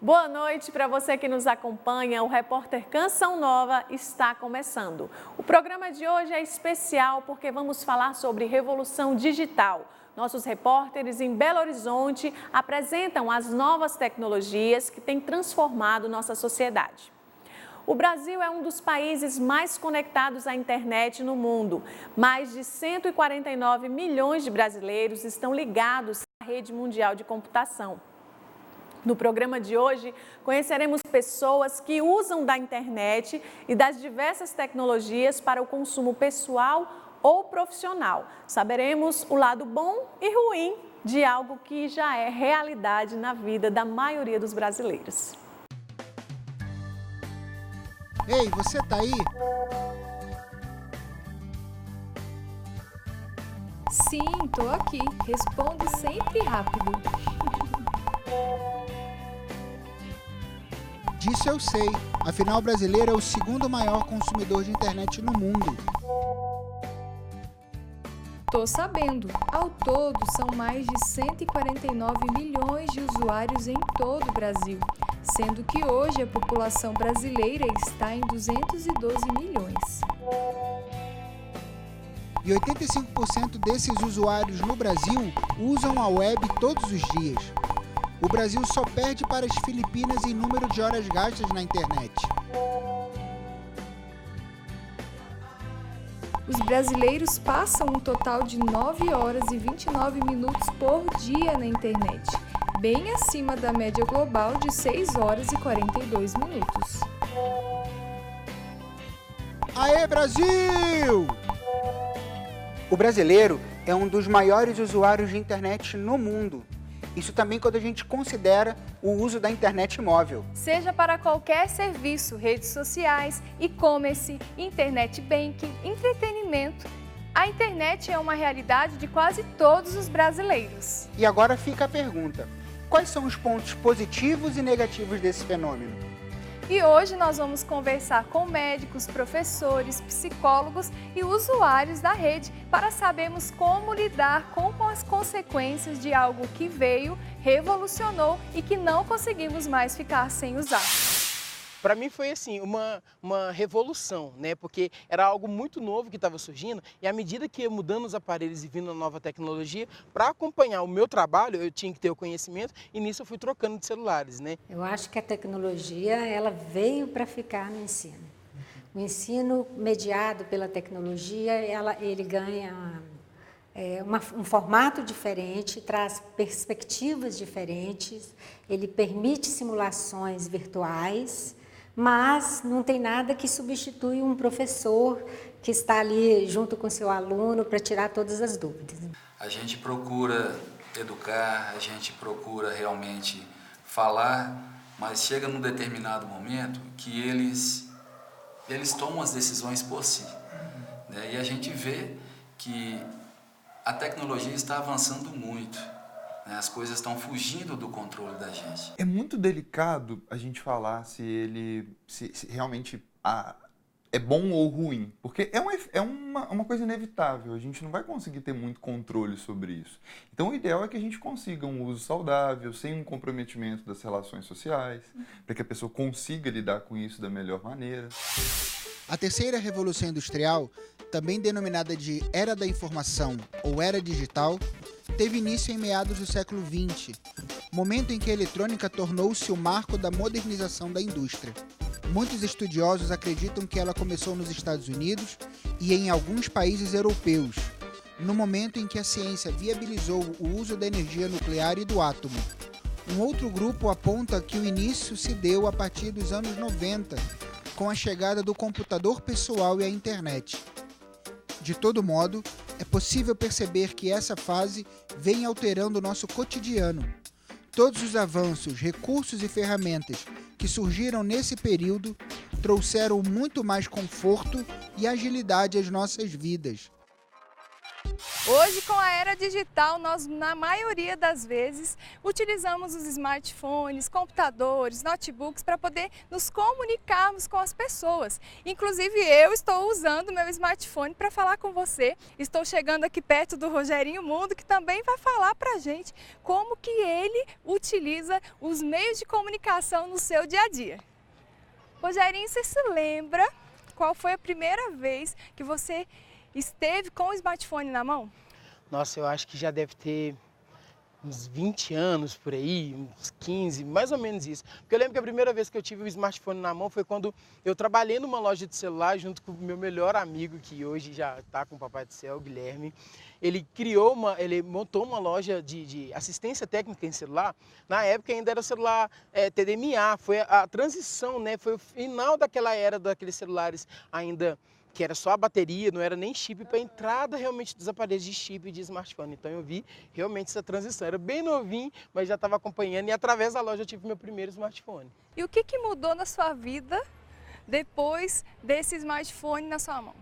Boa noite para você que nos acompanha. O Repórter Canção Nova está começando. O programa de hoje é especial porque vamos falar sobre revolução digital. Nossos repórteres em Belo Horizonte apresentam as novas tecnologias que têm transformado nossa sociedade. O Brasil é um dos países mais conectados à internet no mundo. Mais de 149 milhões de brasileiros estão ligados à rede mundial de computação. No programa de hoje, conheceremos pessoas que usam da internet e das diversas tecnologias para o consumo pessoal ou profissional. Saberemos o lado bom e ruim de algo que já é realidade na vida da maioria dos brasileiros. Ei, você tá aí? Sim, tô aqui. Respondo sempre rápido. Disso eu sei. Afinal, o brasileiro é o segundo maior consumidor de internet no mundo. Tô sabendo. Ao todo, são mais de 149 milhões de usuários em todo o Brasil, sendo que hoje a população brasileira está em 212 milhões. E 85% desses usuários no Brasil usam a web todos os dias. O Brasil só perde para as Filipinas em número de horas gastas na internet. Os brasileiros passam um total de 9 horas e 29 minutos por dia na internet, bem acima da média global de 6 horas e 42 minutos. Aê, Brasil! O brasileiro é um dos maiores usuários de internet no mundo. Isso também quando a gente considera o uso da internet móvel. Seja para qualquer serviço, redes sociais, e-commerce, internet banking, entretenimento, a internet é uma realidade de quase todos os brasileiros. E agora fica a pergunta: quais são os pontos positivos e negativos desse fenômeno? E hoje nós vamos conversar com médicos, professores, psicólogos e usuários da rede para sabermos como lidar com as consequências de algo que veio, revolucionou e que não conseguimos mais ficar sem usar. Para mim foi assim, uma revolução, né? Porque era algo muito novo que estava surgindo e à medida que ia mudando os aparelhos e vindo a nova tecnologia, para acompanhar o meu trabalho, eu tinha que ter o conhecimento e nisso eu fui trocando de celulares, né? Eu acho que a tecnologia, ela veio para ficar no ensino. O ensino mediado pela tecnologia, ele ganha um formato diferente, traz perspectivas diferentes, ele permite simulações virtuais, mas não tem nada que substitui um professor que está ali junto com seu aluno para tirar todas as dúvidas. A gente procura educar, a gente procura realmente falar, mas chega num determinado momento que eles tomam as decisões por si, né? E a gente vê que a tecnologia está avançando muito. As coisas estão fugindo do controle da gente. É muito delicado a gente falar se realmente é bom ou ruim, porque é uma coisa inevitável, a gente não vai conseguir ter muito controle sobre isso. Então o ideal é que a gente consiga um uso saudável, sem um comprometimento das relações sociais, para que a pessoa consiga lidar com isso da melhor maneira. A terceira revolução industrial, também denominada de Era da Informação ou Era Digital, teve início em meados do século XX, momento em que a eletrônica tornou-se o marco da modernização da indústria. Muitos estudiosos acreditam que ela começou nos Estados Unidos e em alguns países europeus, no momento em que a ciência viabilizou o uso da energia nuclear e do átomo. Um outro grupo aponta que o início se deu a partir dos anos 90, com a chegada do computador pessoal e a internet. De todo modo, é possível perceber que essa fase vem alterando o nosso cotidiano. Todos os avanços, recursos e ferramentas que surgiram nesse período trouxeram muito mais conforto e agilidade às nossas vidas. Hoje, com a era digital, nós, na maioria das vezes, utilizamos os smartphones, computadores, notebooks para poder nos comunicarmos com as pessoas. Inclusive, eu estou usando meu smartphone para falar com você. Estou chegando aqui perto do Rogerinho Mundo, que também vai falar para a gente como que ele utiliza os meios de comunicação no seu dia a dia. Rogerinho, você se lembra qual foi a primeira vez que você esteve com o smartphone na mão? Nossa, eu acho que já deve ter uns 20 anos por aí, uns 15, mais ou menos isso. Porque eu lembro que a primeira vez que eu tive o smartphone na mão foi quando eu trabalhei numa loja de celular junto com o meu melhor amigo, que hoje já está com o Papai do Céu, o Guilherme. Ele montou uma loja de assistência técnica em celular. Na época ainda era celular TDMA, foi a transição, né? Foi o final daquela era daqueles celulares ainda que era só a bateria, não era nem chip, para a entrada realmente dos aparelhos de chip e de smartphone. Então eu vi realmente essa transição. Era bem novinho, mas já estava acompanhando e através da loja eu tive meu primeiro smartphone. E o que mudou na sua vida depois desse smartphone na sua mão?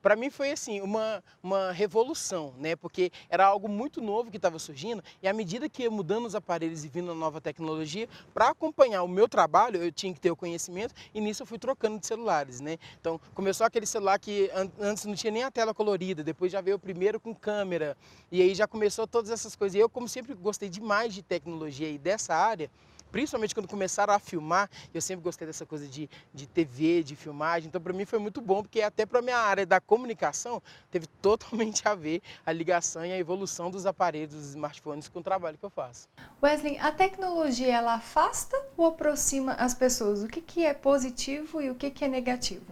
Para mim foi assim, uma revolução, né? Porque era algo muito novo que estava surgindo e à medida que ia mudando os aparelhos e vindo a nova tecnologia, para acompanhar o meu trabalho, eu tinha que ter o conhecimento e nisso eu fui trocando de celulares, né? Então começou aquele celular que antes não tinha nem a tela colorida, depois já veio o primeiro com câmera e aí já começou todas essas coisas. E eu, como sempre gostei demais de tecnologia e dessa área, principalmente quando começaram a filmar, eu sempre gostei dessa coisa de TV, de filmagem, então para mim foi muito bom, porque até para a minha área da comunicação, teve totalmente a ver a ligação e a evolução dos aparelhos, dos smartphones com o trabalho que eu faço. Wesley, a tecnologia, ela afasta ou aproxima as pessoas? O que é positivo e o que é negativo?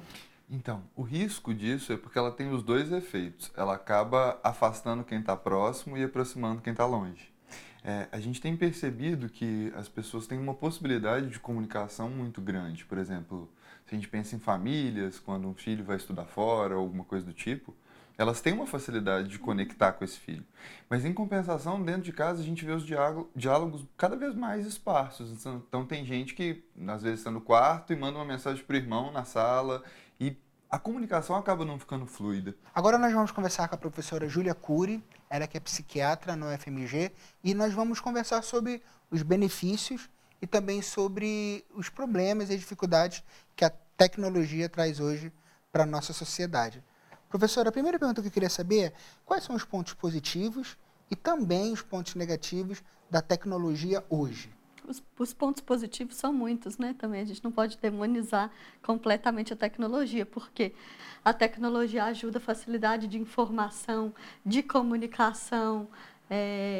Então, o risco disso é porque ela tem os dois efeitos. Ela acaba afastando quem está próximo e aproximando quem está longe. A gente tem percebido que as pessoas têm uma possibilidade de comunicação muito grande. Por exemplo, se a gente pensa em famílias, quando um filho vai estudar fora ou alguma coisa do tipo, elas têm uma facilidade de conectar com esse filho. Mas, em compensação, dentro de casa, a gente vê os diálogos cada vez mais esparsos. Então, tem gente que, às vezes, está no quarto e manda uma mensagem para o irmão na sala e a comunicação acaba não ficando fluida. Agora nós vamos conversar com a professora Júlia Cury, ela que é psiquiatra no UFMG, e nós vamos conversar sobre os benefícios e também sobre os problemas e dificuldades que a tecnologia traz hoje para a nossa sociedade. Professora, a primeira pergunta que eu queria saber é quais são os pontos positivos e também os pontos negativos da tecnologia hoje? Os pontos positivos são muitos, né? Também a gente não pode demonizar completamente a tecnologia, porque a tecnologia ajuda a facilidade de informação, de comunicação,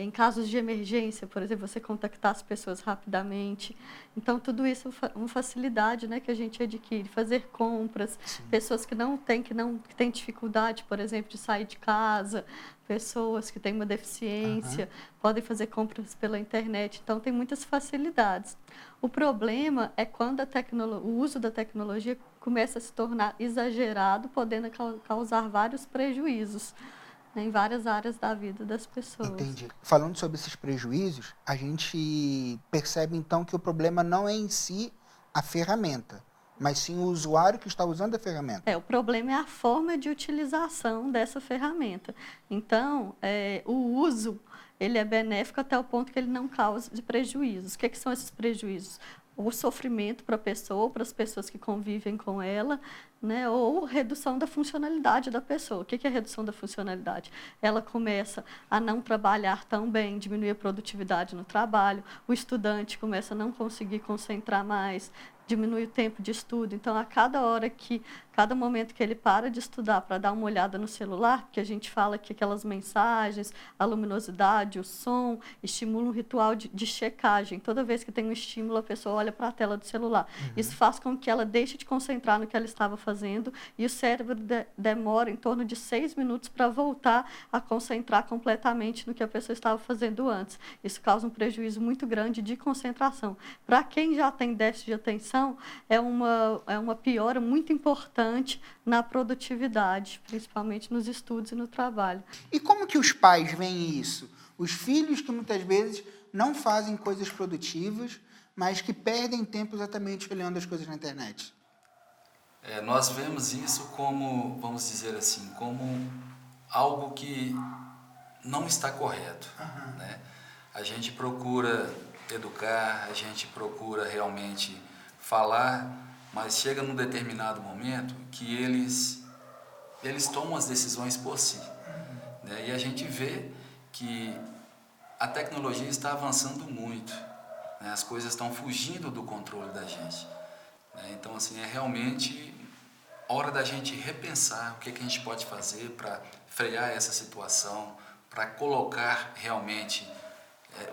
em casos de emergência, por exemplo, você contactar as pessoas rapidamente. Então, tudo isso é uma facilidade, né, que a gente adquire. Fazer compras, sim. Pessoas que têm dificuldade, por exemplo, de sair de casa, pessoas que têm uma deficiência, podem fazer compras pela internet. Então, tem muitas facilidades. O problema é quando o uso da tecnologia começa a se tornar exagerado, podendo causar vários prejuízos em várias áreas da vida das pessoas. Entendi. Falando sobre esses prejuízos, a gente percebe então que o problema não é em si a ferramenta, mas sim o usuário que está usando a ferramenta. O problema é a forma de utilização dessa ferramenta. Então, o uso, ele é benéfico até o ponto que ele não causa de prejuízos. O que são esses prejuízos? O sofrimento para a pessoa, ou para as pessoas que convivem com ela, né? Ou redução da funcionalidade da pessoa. O que é redução da funcionalidade? Ela começa a não trabalhar tão bem, diminui a produtividade no trabalho, o estudante começa a não conseguir concentrar mais, diminui o tempo de estudo. Então, a cada momento que ele para de estudar para dar uma olhada no celular, porque a gente fala que aquelas mensagens, a luminosidade, o som, estimulam um ritual de checagem. Toda vez que tem um estímulo, a pessoa olha para a tela do celular. Isso faz com que ela deixe de concentrar no que ela estava fazendo e o cérebro demora em torno de 6 minutos para voltar a concentrar completamente no que a pessoa estava fazendo antes. Isso causa um prejuízo muito grande de concentração. Para quem já tem déficit de atenção, é uma piora muito importante na produtividade, principalmente nos estudos e no trabalho. E como que os pais veem isso? Os filhos que muitas vezes não fazem coisas produtivas, mas que perdem tempo exatamente olhando as coisas na internet. Nós vemos isso como, vamos dizer assim, como algo que não está correto, né? A gente procura educar, a gente procura realmente falar, mas chega num determinado momento que eles tomam as decisões por si, né? E a gente vê que a tecnologia está avançando muito, né? As coisas estão fugindo do controle da gente, né? Então, assim, é realmente hora da gente repensar o que a gente pode fazer para frear essa situação, para colocar realmente,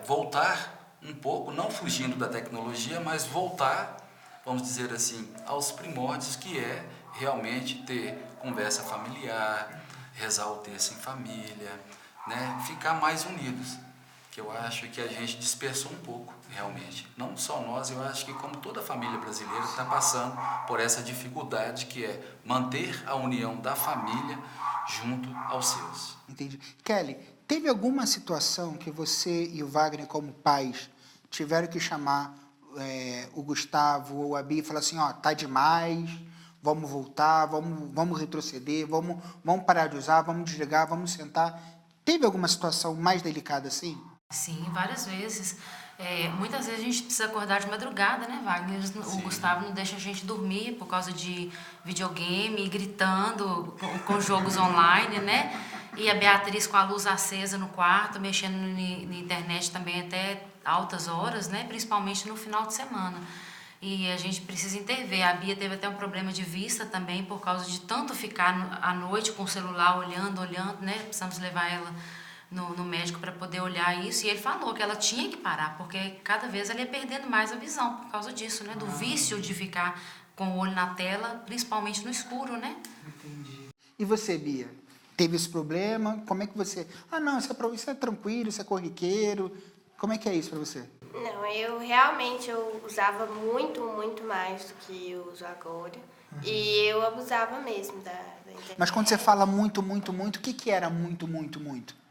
voltar um pouco, não fugindo da tecnologia, mas voltar, vamos dizer assim, aos primórdios, que é realmente ter conversa familiar, rezar o terço em família, né? Ficar mais unidos, que eu acho que a gente dispersou um pouco, realmente. Não só nós, eu acho que como toda a família brasileira está passando por essa dificuldade que é manter a união da família junto aos seus. Entendi. Kelly, teve alguma situação que você e o Wagner, como pais, tiveram que chamar o Gustavo ou a Bia e falar assim, ó, tá demais, vamos voltar, vamos retroceder, vamos parar de usar, vamos desligar, vamos sentar. Teve alguma situação mais delicada assim? Sim, várias vezes. Muitas vezes a gente precisa acordar de madrugada, né, Wagner? O Gustavo não deixa a gente dormir por causa de videogame, gritando com jogos online, né? E a Beatriz com a luz acesa no quarto, mexendo na internet também até altas horas, né? Principalmente no final de semana. E a gente precisa intervir. A Bia teve até um problema de vista também por causa de tanto ficar à noite com o celular olhando, né? Precisamos levar ela no médico para poder olhar isso, e ele falou que ela tinha que parar, porque cada vez ela ia perdendo mais a visão por causa disso, né? Do vício de ficar com o olho na tela, principalmente no escuro, né? Entendi. E você, Bia? Teve esse problema? Como é que você... não, isso é tranquilo, isso é corriqueiro. Como é que é isso para você? Não, eu usava muito, muito mais do que eu uso agora. E eu abusava mesmo da internet. Mas quando você fala muito, muito, muito, o que era muito, muito, muito?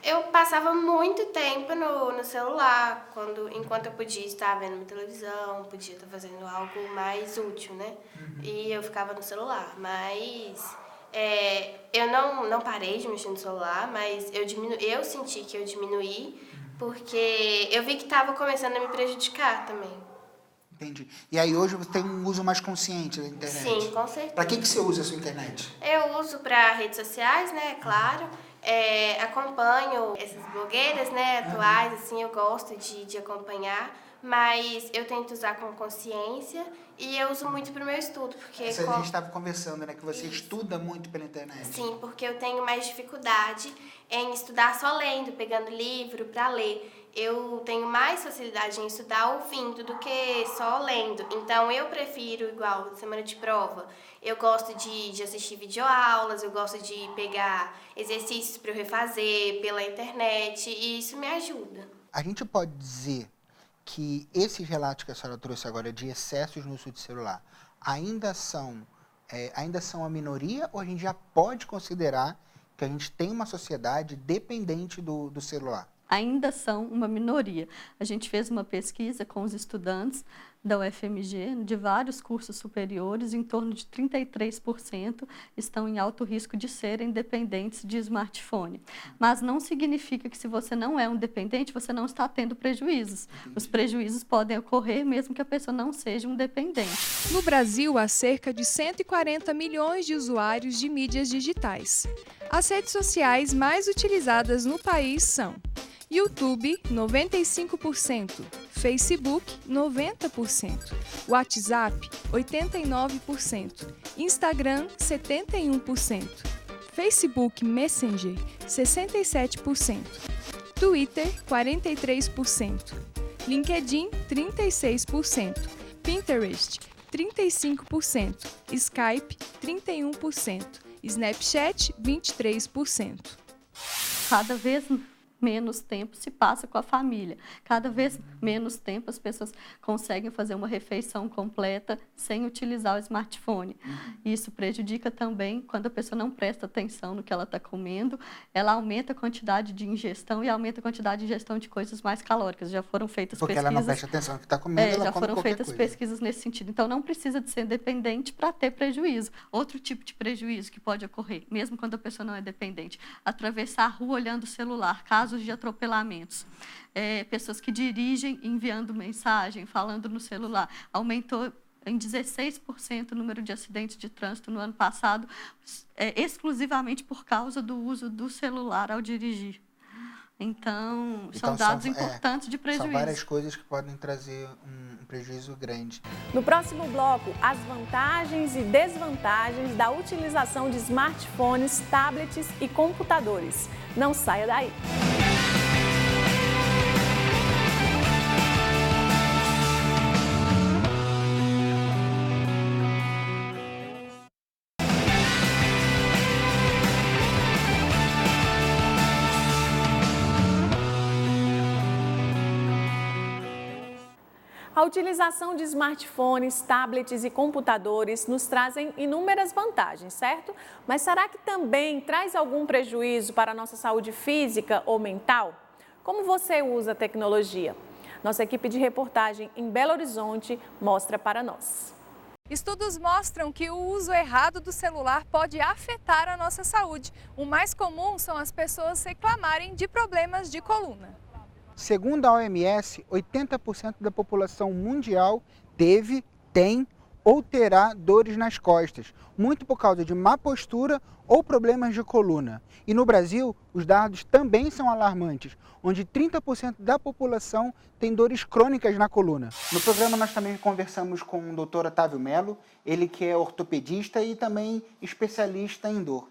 Eu passava muito tempo no celular, enquanto eu podia estar vendo uma televisão, podia estar fazendo algo mais útil, né? E eu ficava no celular, mas eu não parei de mexer no celular, mas eu senti que eu diminuí, porque eu vi que estava começando a me prejudicar também. Entendi. E aí hoje você tem um uso mais consciente da internet? Sim, com certeza. Para que você usa a sua internet? Eu uso para redes sociais, né, claro. Acompanho essas blogueiras, né, atuais, assim, eu gosto de acompanhar, mas eu tento usar com consciência e eu uso muito para o meu estudo, porque... A gente estava conversando, né, que você estuda muito pela internet. Sim, porque eu tenho mais dificuldade em estudar só lendo, pegando livro para ler. Eu tenho mais facilidade em estudar ouvindo do que só lendo. Então, eu prefiro, igual semana de prova, eu gosto de assistir videoaulas, eu gosto de pegar exercícios para eu refazer pela internet, e isso me ajuda. A gente pode dizer que esses relatos que a senhora trouxe agora de excessos no uso de celular ainda são a minoria, ou a gente já pode considerar que a gente tem uma sociedade dependente do celular? Ainda são uma minoria. A gente fez uma pesquisa com os estudantes da UFMG, de vários cursos superiores, em torno de 33% estão em alto risco de serem dependentes de smartphone. Mas não significa que se você não é um dependente, você não está tendo prejuízos. Os prejuízos podem ocorrer mesmo que a pessoa não seja um dependente. No Brasil, há cerca de 140 milhões de usuários de mídias digitais. As redes sociais mais utilizadas no país são YouTube, 95%, Facebook, 90%, WhatsApp, 89%, Instagram, 71%, Facebook Messenger, 67%, Twitter, 43%, LinkedIn, 36%, Pinterest, 35%, Skype, 31%, Snapchat, 23%. Cada vez menos tempo se passa com a família. Cada vez menos tempo as pessoas conseguem fazer uma refeição completa sem utilizar o smartphone. Isso prejudica também quando a pessoa não presta atenção no que ela está comendo, ela aumenta a quantidade de ingestão e aumenta a quantidade de ingestão de coisas mais calóricas. Já foram feitas Porque pesquisas... ela não presta atenção no que está comendo, ela já come foram qualquer feitas coisa. pesquisas nesse sentido. Então, não precisa de ser dependente para ter prejuízo. Outro tipo de prejuízo que pode ocorrer, mesmo quando a pessoa não é dependente, atravessar a rua olhando o celular, casos de atropelamentos. Pessoas que dirigem enviando mensagem, falando no celular. Aumentou em 16% o número de acidentes de trânsito no ano passado, exclusivamente por causa do uso do celular ao dirigir. Então são dados importantes de prejuízo. São várias coisas que podem trazer um prejuízo grande. No próximo bloco, as vantagens e desvantagens da utilização de smartphones, tablets e computadores. Não saia daí! A utilização de smartphones, tablets e computadores nos trazem inúmeras vantagens, certo? Mas será que também traz algum prejuízo para a nossa saúde física ou mental? Como você usa a tecnologia? Nossa equipe de reportagem em Belo Horizonte mostra para nós. Estudos mostram que o uso errado do celular pode afetar a nossa saúde. O mais comum são as pessoas reclamarem de problemas de coluna. Segundo a OMS, 80% da população mundial teve, tem ou terá dores nas costas, muito por causa de má postura ou problemas de coluna. E no Brasil, os dados também são alarmantes, onde 30% da população tem dores crônicas na coluna. No programa nós também conversamos com o Dr. Otávio Melo, ele que é ortopedista e também especialista em dor.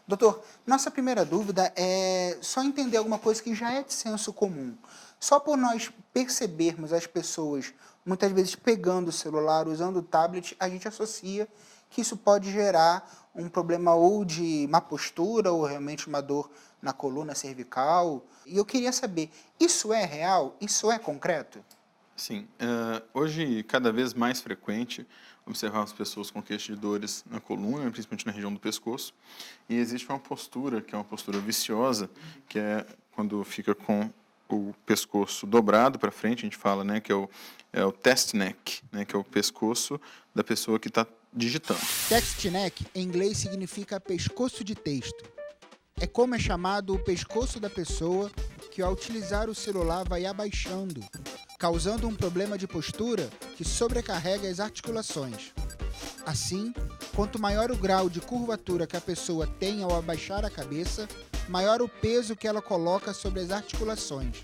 Doutor, nossa primeira dúvida é só entender alguma coisa que já é de senso comum. Só por nós percebermos as pessoas, muitas vezes pegando o celular, usando o tablet, a gente associa que isso pode gerar um problema ou de má postura ou realmente uma dor na coluna cervical. E eu queria saber, isso é real? Isso é concreto? Sim. Hoje, cada vez mais frequente observar as pessoas com queixa de dores na coluna, principalmente na região do pescoço. E existe uma postura, que é uma postura viciosa, que é quando fica com o pescoço dobrado para frente, a gente fala, né, que é o test neck, né, que é o pescoço da pessoa que está digitando. Text neck, em inglês, significa pescoço de texto. É como é chamado o pescoço da pessoa que, ao utilizar o celular, vai abaixando, causando um problema de postura que sobrecarrega as articulações. Assim, quanto maior o grau de curvatura que a pessoa tem ao abaixar a cabeça, maior o peso que ela coloca sobre as articulações,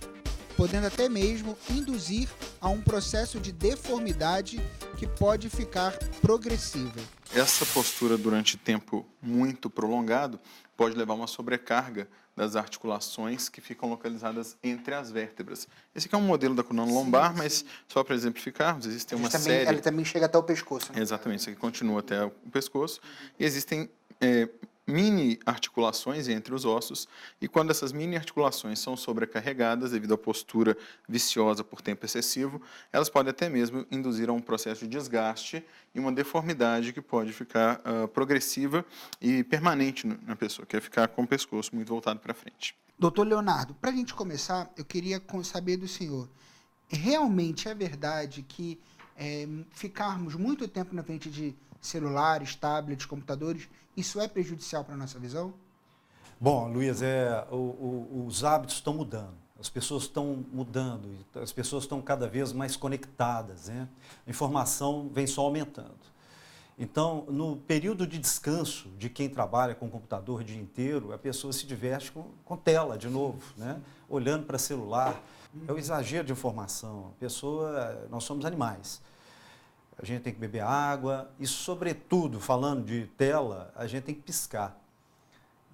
podendo até mesmo induzir a um processo de deformidade que pode ficar progressiva. Essa postura durante tempo muito prolongado pode levar a uma sobrecarga das articulações que ficam localizadas entre as vértebras. Esse aqui é um modelo da coluna lombar, mas só para exemplificarmos, existe uma série... Ela também chega até o pescoço, né? Exatamente, isso aqui continua até o pescoço. E existem mini articulações entre os ossos, e quando essas mini articulações são sobrecarregadas devido à postura viciosa por tempo excessivo, elas podem até mesmo induzir a um processo de desgaste e uma deformidade que pode ficar progressiva e permanente na pessoa, que é ficar com o pescoço muito voltado para frente. Doutor Leonardo, para a gente começar, eu queria saber do senhor, realmente é verdade que ficarmos muito tempo na frente de celulares, tablets, computadores, isso é prejudicial para a nossa visão? Bom, Luiz, os hábitos estão mudando, as pessoas estão mudando, as pessoas estão cada vez mais conectadas, né? A informação vem só aumentando. Então, no período de descanso de quem trabalha com computador o dia inteiro, a pessoa se diverte com tela de novo, né? Olhando para celular. É o exagero de informação. Nós somos animais. A gente tem que beber água e, sobretudo, falando de tela, a gente tem que piscar.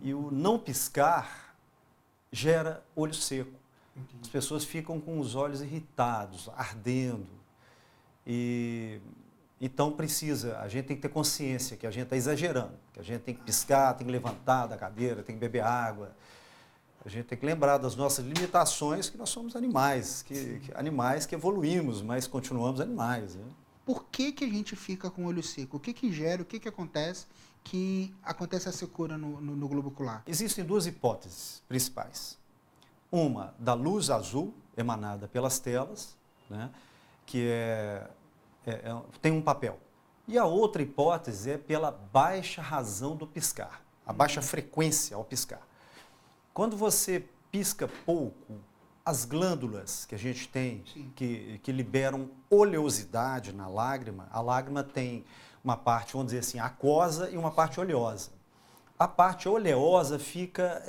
E o não piscar gera olho seco. Entendi. As pessoas ficam com os olhos irritados, ardendo. Então a gente tem que ter consciência que a gente está exagerando, que a gente tem que piscar, tem que levantar da cadeira, tem que beber água. A gente tem que lembrar das nossas limitações, que nós somos animais, animais que evoluímos, mas continuamos animais. Né? Por que a gente fica com o olho seco? O que gera, o que acontece que acontece a secura no globo ocular? Existem duas hipóteses principais. Uma da luz azul emanada pelas telas, né, que tem um papel. E a outra hipótese é pela baixa razão do piscar, a baixa frequência ao piscar. Quando você pisca pouco, as glândulas que a gente tem, que liberam oleosidade na lágrima, a lágrima tem uma parte, vamos dizer assim, aquosa e uma parte oleosa. A parte oleosa fica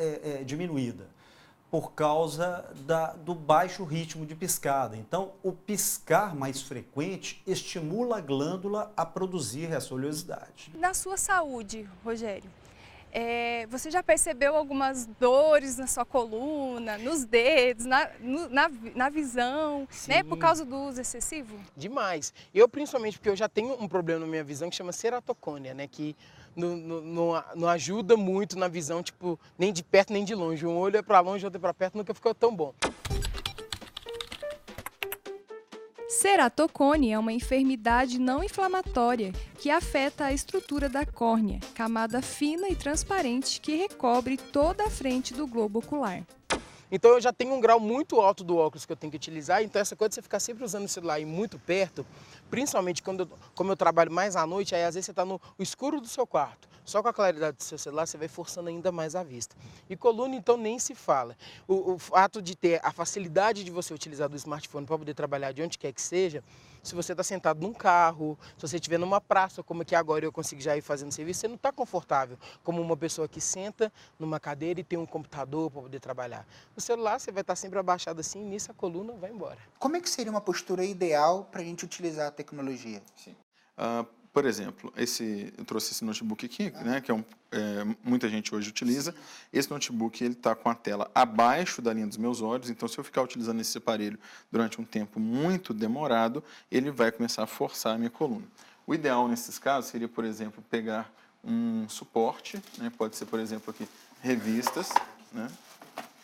diminuída por causa do baixo ritmo de piscada. Então, o piscar mais frequente estimula a glândula a produzir essa oleosidade. Na sua saúde, Rogério, você já percebeu algumas dores na sua coluna, nos dedos, na visão, né, por causa do uso excessivo? Demais. Eu, principalmente, porque eu já tenho um problema na minha visão que chama ceratocônia, né, que não ajuda muito na visão, tipo, nem de perto nem de longe. Um olho é para longe, outro é para perto, nunca ficou tão bom. Ceratocone é uma enfermidade não inflamatória que afeta a estrutura da córnea, camada fina e transparente que recobre toda a frente do globo ocular. Então eu já tenho um grau muito alto do óculos que eu tenho que utilizar, então essa coisa de você ficar sempre usando o celular e muito perto, principalmente como eu trabalho mais à noite, aí às vezes você está no escuro do seu quarto, só com a claridade do seu celular você vai forçando ainda mais a vista. E coluna então nem se fala. O fato de ter a facilidade de você utilizar do smartphone para poder trabalhar de onde quer que seja, se você está sentado num carro, se você estiver numa praça, como aqui agora eu consigo já ir fazendo serviço, você não está confortável como uma pessoa que senta numa cadeira e tem um computador para poder trabalhar. O celular você vai estar sempre abaixado assim e nisso a coluna vai embora. Como é que seria uma postura ideal para a gente utilizar a tecnologia? Sim. Por exemplo, eu trouxe esse notebook aqui, né, que muita gente hoje utiliza. Sim. Esse notebook está com a tela abaixo da linha dos meus olhos, então se eu ficar utilizando esse aparelho durante um tempo muito demorado, ele vai começar a forçar a minha coluna. O ideal nesses casos seria, por exemplo, pegar um suporte, né, pode ser, por exemplo, aqui, revistas, né,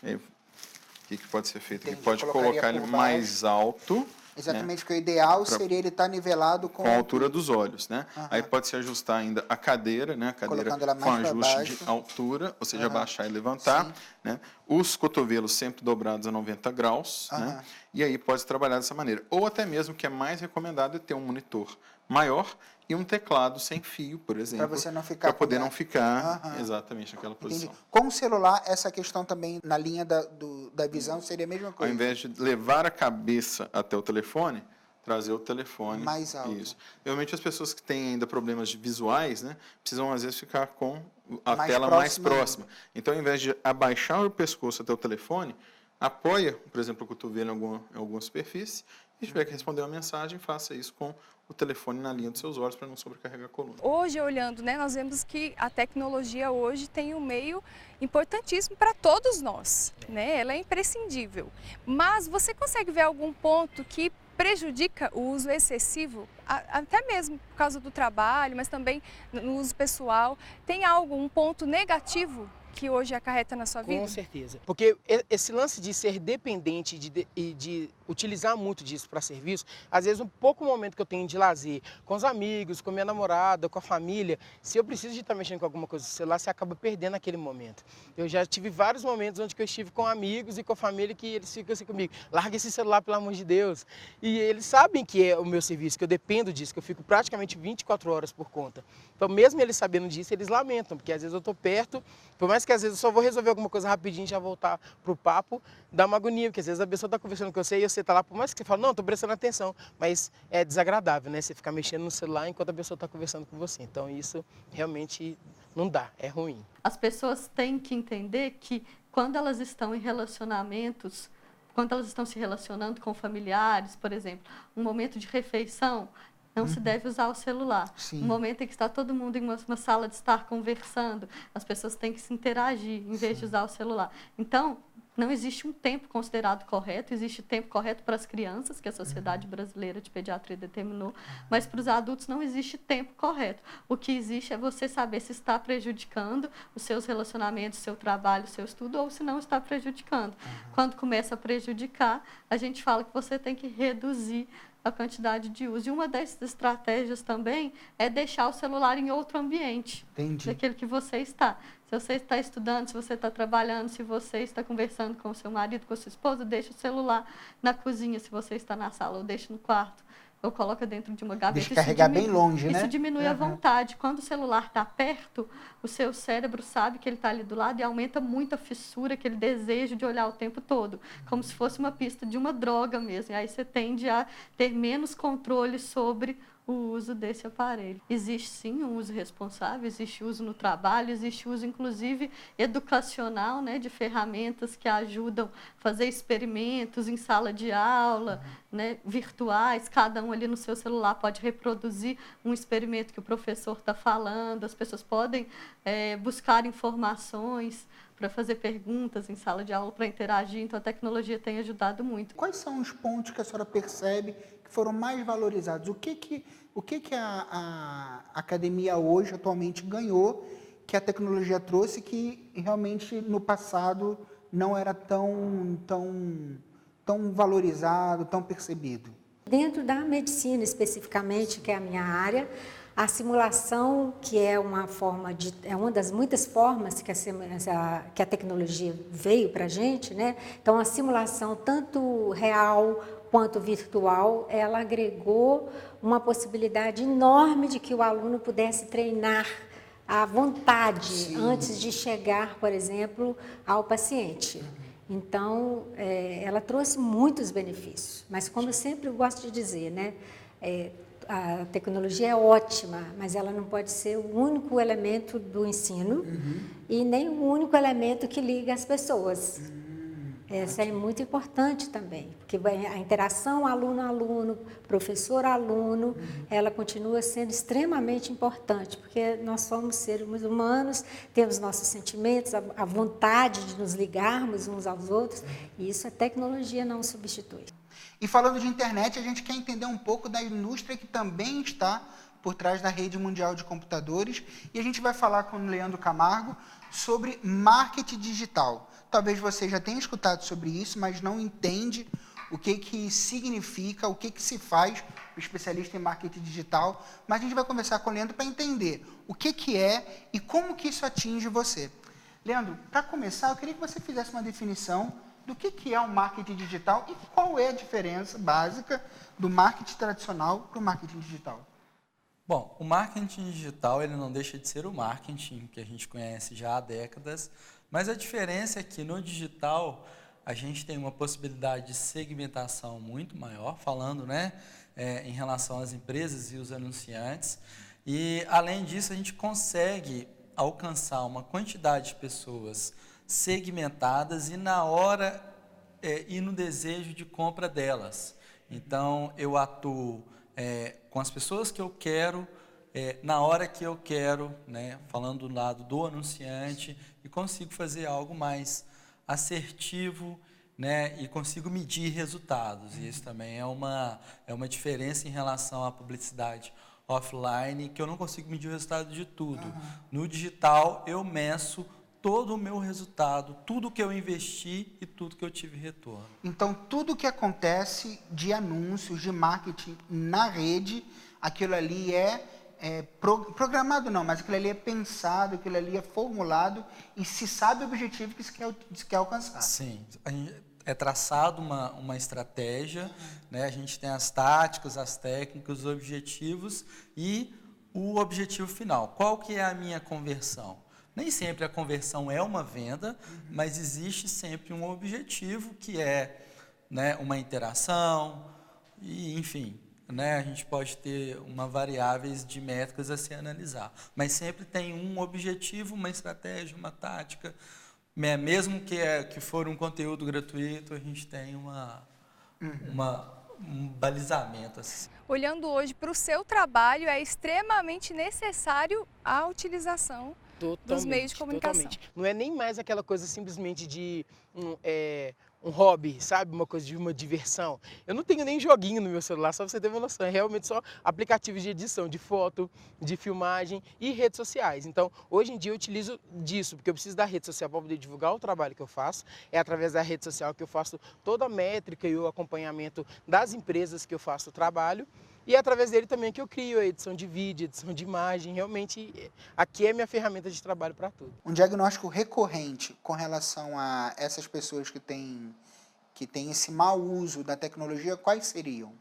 o que pode ser feito? Ele pode colocar ele mais alto. Exatamente, né? Porque o ideal seria ele estar nivelado com a altura dos olhos, né? Aí pode se ajustar ainda a cadeira, né? A cadeira com ajuste de altura, ou seja, baixar e levantar, né? Os cotovelos sempre dobrados a 90 graus, né? E aí pode trabalhar dessa maneira. Ou até mesmo, que é mais recomendado, é ter um monitor maior e um teclado sem fio, por exemplo. Para você não ficar... Para poder não ficar exatamente naquela posição. Entendi. Com o celular, essa questão também na linha da visão seria a mesma coisa? Ao invés de levar a cabeça até o telefone, trazer o telefone mais alto. Isso. Realmente as pessoas que têm ainda problemas visuais, né, precisam às vezes ficar com a tela mais próxima. Então, ao invés de abaixar o pescoço até o telefone, apoia, por exemplo, o cotovelo em alguma superfície e tiver que responder uma mensagem, faça isso com o telefone na linha dos seus olhos para não sobrecarregar a coluna. Hoje, olhando, né, nós vemos que a tecnologia hoje tem um meio importantíssimo para todos nós, né? Ela é imprescindível. Mas você consegue ver algum ponto que prejudica o uso excessivo, até mesmo por causa do trabalho, mas também no uso pessoal? Tem um ponto negativo que hoje acarreta na sua vida? Com certeza. Porque esse lance de ser dependente e de utilizar muito disso para serviço, às vezes um pouco momento que eu tenho de lazer, com os amigos, com minha namorada, com a família, se eu preciso de estar mexendo com alguma coisa no celular, você acaba perdendo aquele momento. Eu já tive vários momentos onde eu estive com amigos e com a família que eles ficam assim comigo, larga esse celular, pelo amor de Deus. E eles sabem que é o meu serviço, que eu dependo disso, que eu fico praticamente 24 horas por conta. Então, mesmo eles sabendo disso, eles lamentam, porque às vezes eu estou perto, por mais que às vezes eu só vou resolver alguma coisa rapidinho e já voltar pro papo, dá uma agonia, porque às vezes a pessoa está conversando com você e você está lá, por mais que você fale, não, estou prestando atenção, mas é desagradável, né? Você ficar mexendo no celular enquanto a pessoa está conversando com você. Então isso realmente não dá, é ruim. As pessoas têm que entender que quando elas estão em relacionamentos, quando elas estão se relacionando com familiares, por exemplo, um momento de refeição, não se deve usar o celular. Sim. No momento em que está todo mundo em uma sala de estar conversando, as pessoas têm que se interagir em vez de usar o celular. Então, Não existe um tempo considerado correto, existe tempo correto para as crianças, que a Sociedade Brasileira de Pediatria determinou, mas para os adultos não existe tempo correto. O que existe é você saber se está prejudicando os seus relacionamentos, o seu trabalho, o seu estudo, ou se não está prejudicando. Quando começa a prejudicar, a gente fala que você tem que reduzir a quantidade de uso. E uma das estratégias também é deixar o celular em outro ambiente, daquele que você está. Se você está estudando, se você está trabalhando, se você está conversando com o seu marido, com a sua esposa, deixa o celular na cozinha, se você está na sala, ou deixa no quarto, ou coloca dentro de uma gaveta. Deixa carregar bem longe, né? Isso diminui a vontade. Quando o celular está perto, o seu cérebro sabe que ele está ali do lado e aumenta muito a fissura, aquele desejo de olhar o tempo todo, como se fosse uma pista de uma droga mesmo. E aí você tende a ter menos controle sobre o uso desse aparelho. Existe sim um uso responsável, existe uso no trabalho, existe uso inclusive educacional, né, de ferramentas que ajudam a fazer experimentos em sala de aula, né, virtuais, cada um ali no seu celular pode reproduzir um experimento que o professor está falando, as pessoas podem buscar informações para fazer perguntas em sala de aula, para interagir, então a tecnologia tem ajudado muito. Quais são os pontos que a senhora percebe que foram mais valorizados? O que a academia hoje, atualmente, ganhou, que a tecnologia trouxe, que realmente no passado não era tão valorizado, tão percebido? Dentro da medicina, especificamente, que é a minha área, a simulação, que é uma das muitas formas que a tecnologia veio para a gente, né? Então, a simulação, tanto real quanto virtual, ela agregou uma possibilidade enorme de que o aluno pudesse treinar à vontade antes de chegar, por exemplo, ao paciente. Então, ela trouxe muitos benefícios, mas como eu sempre gosto de dizer, né? A tecnologia é ótima, mas ela não pode ser o único elemento do ensino e nem o único elemento que liga as pessoas. Essa é muito importante também, porque a interação aluno-aluno, professor-aluno, ela continua sendo extremamente importante, porque nós somos seres humanos, temos nossos sentimentos, a vontade de nos ligarmos uns aos outros, e isso a tecnologia não substitui. E falando de internet, a gente quer entender um pouco da indústria que também está por trás da rede mundial de computadores, e a gente vai falar com o Leandro Camargo sobre marketing digital. Talvez você já tenha escutado sobre isso, mas não entende o que significa, o que se faz, o especialista em marketing digital. Mas a gente vai conversar com o Leandro para entender o que é e como que isso atinge você. Leandro, para começar, eu queria que você fizesse uma definição do que é o marketing digital e qual é a diferença básica do marketing tradicional para o marketing digital. Bom, o marketing digital ele não deixa de ser o marketing que a gente conhece já há décadas, mas a diferença é que no digital a gente tem uma possibilidade de segmentação muito maior, falando em relação às empresas e os anunciantes, e além disso a gente consegue alcançar uma quantidade de pessoas segmentadas e na hora e no desejo de compra delas. Então eu atuo com as pessoas que eu quero, na hora que eu quero, falando do lado do anunciante, e consigo fazer algo mais assertivo, e consigo medir resultados. E isso também é uma diferença em relação à publicidade offline, que eu não consigo medir o resultado de tudo. No digital, eu meço todo o meu resultado, tudo que eu investi e tudo que eu tive retorno. Então, tudo que acontece de anúncios, de marketing na rede, aquilo ali programado não, mas aquilo ali é pensado, aquilo ali é formulado e se sabe o objetivo que se quer alcançar. Sim, é traçado uma estratégia, a gente tem as táticas, as técnicas, os objetivos e o objetivo final. Qual que é a minha conversão? Nem sempre a conversão é uma venda, mas existe sempre um objetivo que é uma interação e, enfim, a gente pode ter uma variáveis de métricas a se analisar, mas sempre tem um objetivo, uma estratégia, uma tática, mesmo que for um conteúdo gratuito, a gente tem um balizamento. Assim. Olhando hoje para o seu trabalho, é extremamente necessário a utilização dos meios de comunicação. Totalmente. Não é nem mais aquela coisa simplesmente de um hobby, sabe? Uma coisa de uma diversão. Eu não tenho nem joguinho no meu celular, só pra você ter uma noção. É realmente só aplicativos de edição, de foto, de filmagem e redes sociais. Então, hoje em dia eu utilizo disso, porque eu preciso da rede social para poder divulgar o trabalho que eu faço. É através da rede social que eu faço toda a métrica e o acompanhamento das empresas que eu faço o trabalho. E é através dele também que eu crio a edição de vídeo, edição de imagem. Realmente, aqui é minha ferramenta de trabalho para tudo. Um diagnóstico recorrente com relação a essas pessoas que têm esse mau uso da tecnologia, quais seriam?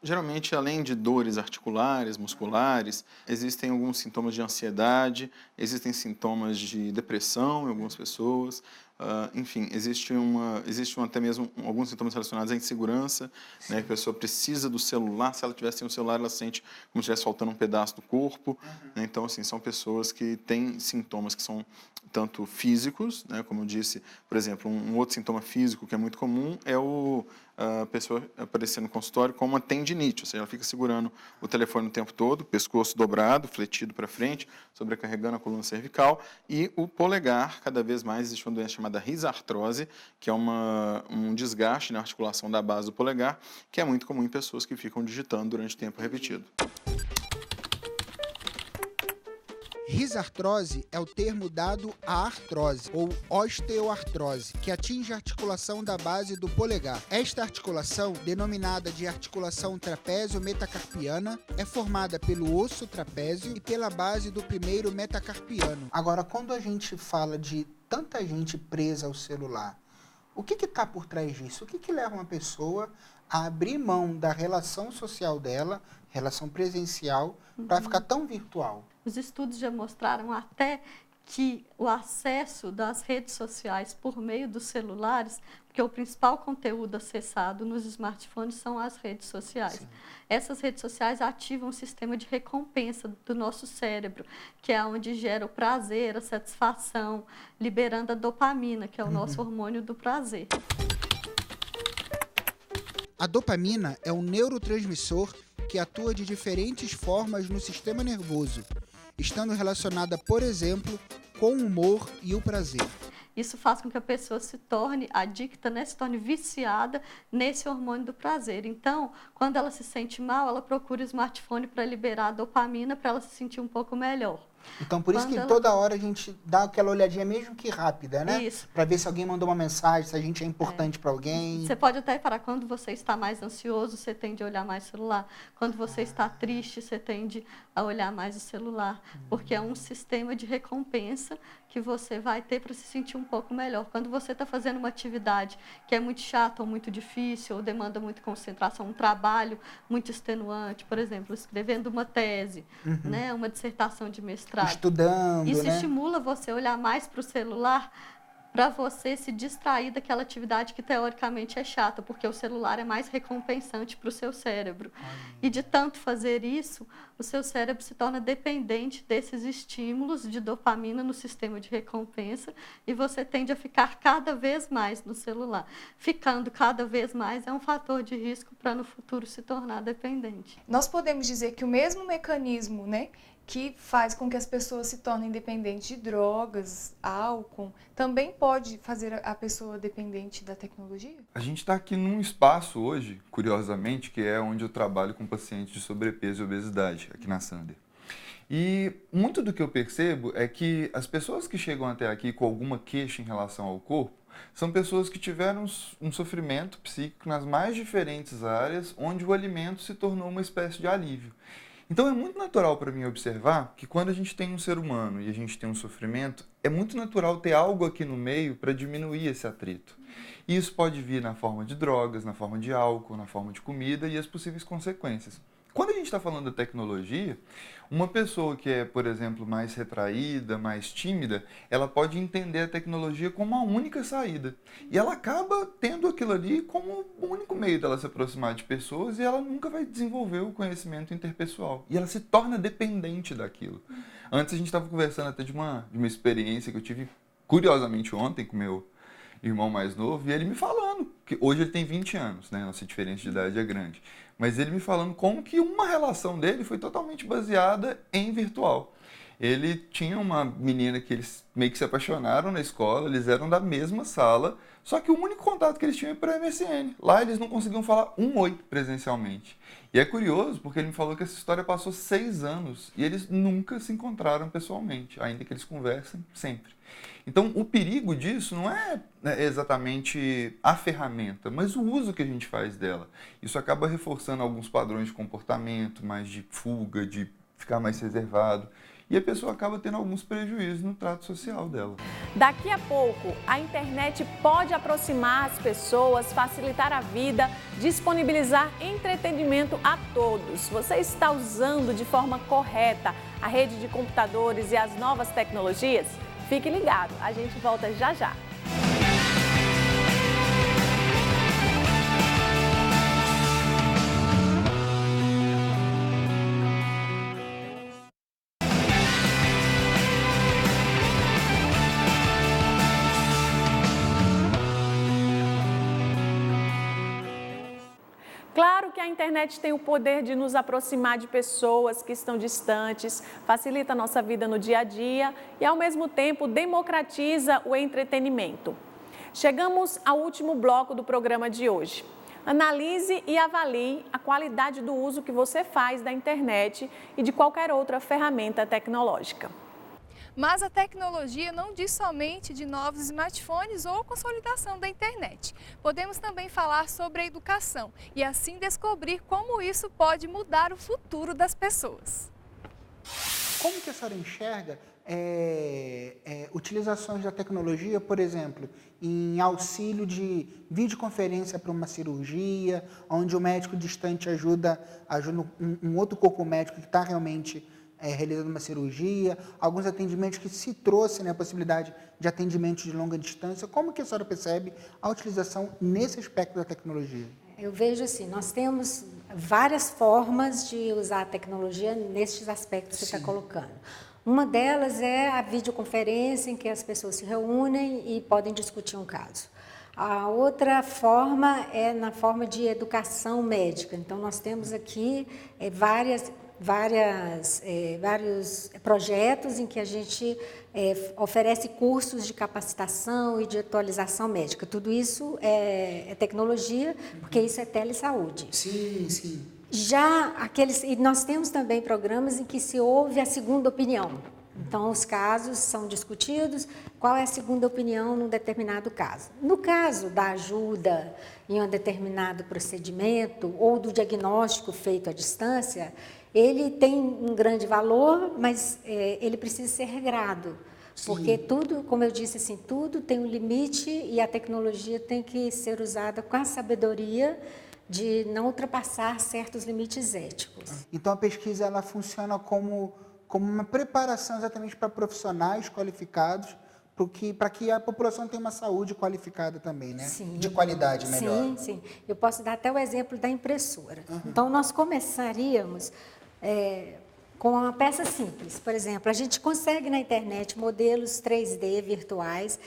Geralmente, além de dores articulares, musculares, existem alguns sintomas de ansiedade, existem sintomas de depressão em algumas pessoas. Enfim, existem até mesmo alguns sintomas relacionados à insegurança, né, que a pessoa precisa do celular. Se ela tivesse sem o celular, ela sente como se estivesse faltando um pedaço do corpo. Né? Então, assim, são pessoas que têm sintomas que são tanto físicos, né, como eu disse, por exemplo, um outro sintoma físico que é muito comum é a pessoa aparecer no consultório com uma tendinite, ou seja, ela fica segurando o telefone o tempo todo, pescoço dobrado, fletido para frente, sobrecarregando a coluna cervical, e o polegar, cada vez mais existe uma doença chamada risartrose, que é um desgaste na articulação da base do polegar, que é muito comum em pessoas que ficam digitando durante tempo repetido. Risartrose é o termo dado à artrose, ou osteoartrose, que atinge a articulação da base do polegar. Esta articulação, denominada de articulação trapézio-metacarpiana, é formada pelo osso trapézio e pela base do primeiro metacarpiano. Agora, quando a gente fala de tanta gente presa ao celular, o que está por trás disso? O que leva uma pessoa a abrir mão da relação social dela, relação presencial, para ficar tão virtual? Os estudos já mostraram até que o acesso das redes sociais por meio dos celulares, porque o principal conteúdo acessado nos smartphones são as redes sociais. Sim. Essas redes sociais ativam o sistema de recompensa do nosso cérebro, que é onde gera o prazer, a satisfação, liberando a dopamina, que é o nosso hormônio do prazer. A dopamina é um neurotransmissor que atua de diferentes formas no sistema nervoso, estando relacionada, por exemplo, com o humor e o prazer. Isso faz com que a pessoa se torne adicta, né? Se torne viciada nesse hormônio do prazer. Então, quando ela se sente mal, ela procura o smartphone para liberar a dopamina, para ela se sentir um pouco melhor. Então, por isso que toda hora a gente dá aquela olhadinha, mesmo que rápida, né? Isso. Para ver se alguém mandou uma mensagem, se a gente é importante para alguém. Você pode até parar. Quando você está mais ansioso, você tende a olhar mais o celular. Quando você está triste, você tende a olhar mais o celular. Porque é um sistema de recompensa que você vai ter para se sentir um pouco melhor. Quando você está fazendo uma atividade que é muito chata ou muito difícil, ou demanda muita concentração, um trabalho muito extenuante, por exemplo, escrevendo uma tese, né? Uma dissertação de mestrado. Estudando, isso, né? estimula você a olhar mais para o celular, para você se distrair daquela atividade que teoricamente é chata, porque o celular é mais recompensante para o seu cérebro. E de tanto fazer isso, o seu cérebro se torna dependente desses estímulos de dopamina no sistema de recompensa e você tende a ficar cada vez mais no celular. Ficando cada vez mais é um fator de risco para no futuro se tornar dependente. Nós podemos dizer que o mesmo mecanismo, né, que faz com que as pessoas se tornem dependentes de drogas, álcool, também pode fazer a pessoa dependente da tecnologia? A gente está aqui num espaço hoje, curiosamente, que é onde eu trabalho com pacientes de sobrepeso e obesidade, aqui na Sander. E muito do que eu percebo é que as pessoas que chegam até aqui com alguma queixa em relação ao corpo são pessoas que tiveram um sofrimento psíquico nas mais diferentes áreas, onde o alimento se tornou uma espécie de alívio. Então é muito natural para mim observar que quando a gente tem um ser humano e a gente tem um sofrimento, é muito natural ter algo aqui no meio para diminuir esse atrito. E isso pode vir na forma de drogas, na forma de álcool, na forma de comida e as possíveis consequências. Quando a gente está falando da tecnologia, uma pessoa que é, por exemplo, mais retraída, mais tímida, ela pode entender a tecnologia como a única saída. E ela acaba tendo aquilo ali como o único meio dela se aproximar de pessoas e ela nunca vai desenvolver o conhecimento interpessoal. E ela se torna dependente daquilo. Antes a gente estava conversando até de uma experiência que eu tive, curiosamente, ontem com meu irmão mais novo, e ele me falando, que hoje ele tem 20 anos, né? Nossa diferença de idade é grande. Mas ele me falando como que uma relação dele foi totalmente baseada em virtual. Ele tinha uma menina que eles meio que se apaixonaram na escola, eles eram da mesma sala, só que o único contato que eles tinham era para MSN. Lá eles não conseguiam falar um oi presencialmente. E é curioso porque ele me falou que essa história passou 6 anos e eles nunca se encontraram pessoalmente, ainda que eles conversem sempre. Então, o perigo disso não é exatamente a ferramenta, mas o uso que a gente faz dela. Isso acaba reforçando alguns padrões de comportamento, mais de fuga, de ficar mais reservado. E a pessoa acaba tendo alguns prejuízos no trato social dela. Daqui a pouco, a internet pode aproximar as pessoas, facilitar a vida, disponibilizar entretenimento a todos. Você está usando de forma correta a rede de computadores e as novas tecnologias? Fique ligado, a gente volta já já. Claro que a internet tem o poder de nos aproximar de pessoas que estão distantes, facilita a nossa vida no dia a dia e, ao mesmo tempo, democratiza o entretenimento. Chegamos ao último bloco do programa de hoje. Analise e avalie a qualidade do uso que você faz da internet e de qualquer outra ferramenta tecnológica. Mas a tecnologia não diz somente de novos smartphones ou consolidação da internet. Podemos também falar sobre a educação e assim descobrir como isso pode mudar o futuro das pessoas. Como que a senhora enxerga utilizações da tecnologia, por exemplo, em auxílio de videoconferência para uma cirurgia, onde o médico distante ajuda um outro corpo médico que está realmente realizando uma cirurgia, alguns atendimentos que se trouxe a possibilidade de atendimento de longa distância. Como que a senhora percebe a utilização nesse aspecto da tecnologia? Eu vejo assim, nós temos várias formas de usar a tecnologia nesses aspectos que você está colocando. Uma delas é a videoconferência, em que as pessoas se reúnem e podem discutir um caso. A outra forma é na forma de educação médica. Então, nós temos aqui vários projetos em que a gente oferece cursos de capacitação e de atualização médica. Tudo isso é tecnologia, porque isso é telesaúde. Sim, sim. E nós temos também programas em que se ouve a segunda opinião. Então, os casos são discutidos, qual é a segunda opinião num determinado caso. No caso da ajuda em um determinado procedimento ou do diagnóstico feito à distância, ele tem um grande valor, mas ele precisa ser regrado. Sim. Porque tudo, como eu disse, assim, tudo tem um limite e a tecnologia tem que ser usada com a sabedoria de não ultrapassar certos limites éticos. Então, a pesquisa ela funciona como uma preparação exatamente para profissionais qualificados, para que a população tenha uma saúde qualificada também, né? Sim. De qualidade melhor. Sim, sim. Eu posso dar até o exemplo da impressora. Uhum. Então, nós começaríamos com uma peça simples. Por exemplo, a gente consegue na internet modelos 3D virtuais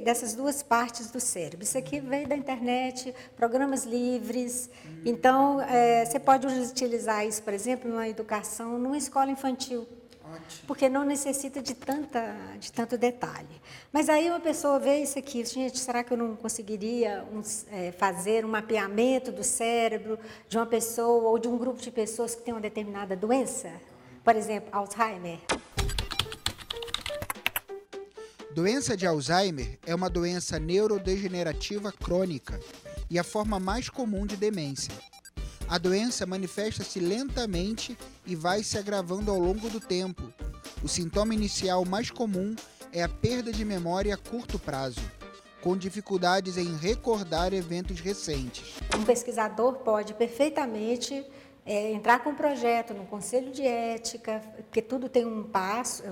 dessas duas partes do cérebro. Isso aqui veio da internet, programas livres. Então, você pode utilizar isso, por exemplo, numa educação, numa escola infantil. Ótimo. Porque não necessita de tanto detalhe. Mas aí uma pessoa vê isso aqui, gente, será que eu não conseguiria fazer um mapeamento do cérebro de uma pessoa ou de um grupo de pessoas que tem uma determinada doença? Por exemplo, Alzheimer. Doença de Alzheimer é uma doença neurodegenerativa crônica e a forma mais comum de demência. A doença manifesta-se lentamente e vai se agravando ao longo do tempo. O sintoma inicial mais comum é a perda de memória a curto prazo, com dificuldades em recordar eventos recentes. Um pesquisador pode perfeitamente entrar com um projeto no conselho de ética, porque tudo tem um passo,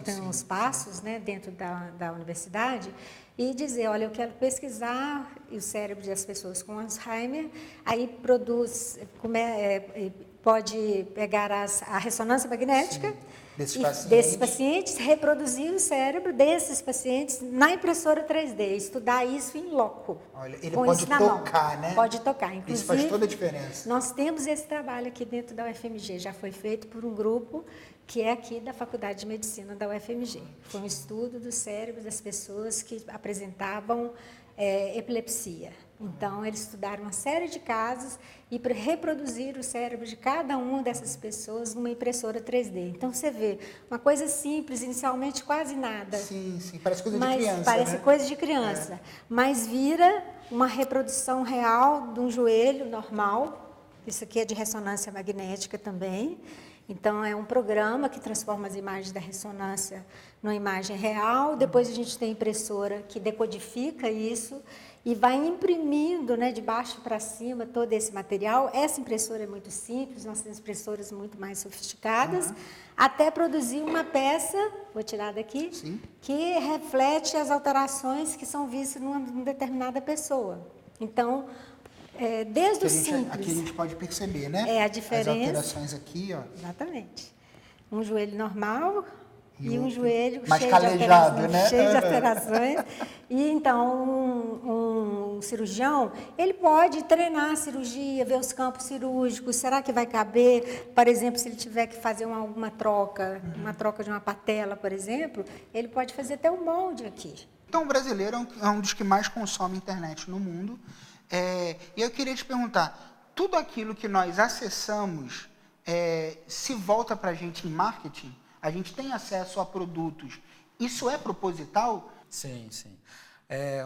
tem uns passos, né, dentro da universidade, e dizer, olha, eu quero pesquisar o cérebro das pessoas com Alzheimer, aí pode pegar a ressonância magnética desses pacientes, reproduzir o cérebro desses pacientes na impressora 3D, estudar isso em loco. Olha, ele pode tocar, né? Pode tocar. Inclusive, isso faz toda a diferença. Nós temos esse trabalho aqui dentro da UFMG, já foi feito por um grupo que é aqui da Faculdade de Medicina da UFMG. Foi um estudo do cérebro das pessoas que apresentavam epilepsia. Então, eles estudaram uma série de casos e reproduziram o cérebro de cada uma dessas pessoas numa impressora 3D. Então, você vê, uma coisa simples, inicialmente quase nada. Sim, parece coisa de criança. Parece, né? Coisa de criança. Mas vira uma reprodução real de um joelho normal. Isso aqui é de ressonância magnética também. Então, é um programa que transforma as imagens da ressonância numa imagem real. Depois, a gente tem a impressora que decodifica isso e vai imprimindo, né, de baixo para cima todo esse material. Essa impressora é muito simples, nós temos impressoras muito mais sofisticadas, até produzir uma peça, vou tirar daqui, que reflete as alterações que são vistas numa determinada pessoa. Então, desde o simples... Aqui a gente pode perceber, né? A diferença. As alterações aqui, ó. Exatamente. Um joelho normal e um joelho mais cheio calejado, de né? Cheio de alterações. E então, um cirurgião, ele pode treinar a cirurgia, ver os campos cirúrgicos, será que vai caber? Por exemplo, se ele tiver que fazer alguma troca, uma troca de uma patela, por exemplo, ele pode fazer até um molde aqui. Então, o brasileiro é um dos que mais consome internet no mundo. E eu queria te perguntar, tudo aquilo que nós acessamos se volta para a gente em marketing? A gente tem acesso a produtos. Isso é proposital? Sim.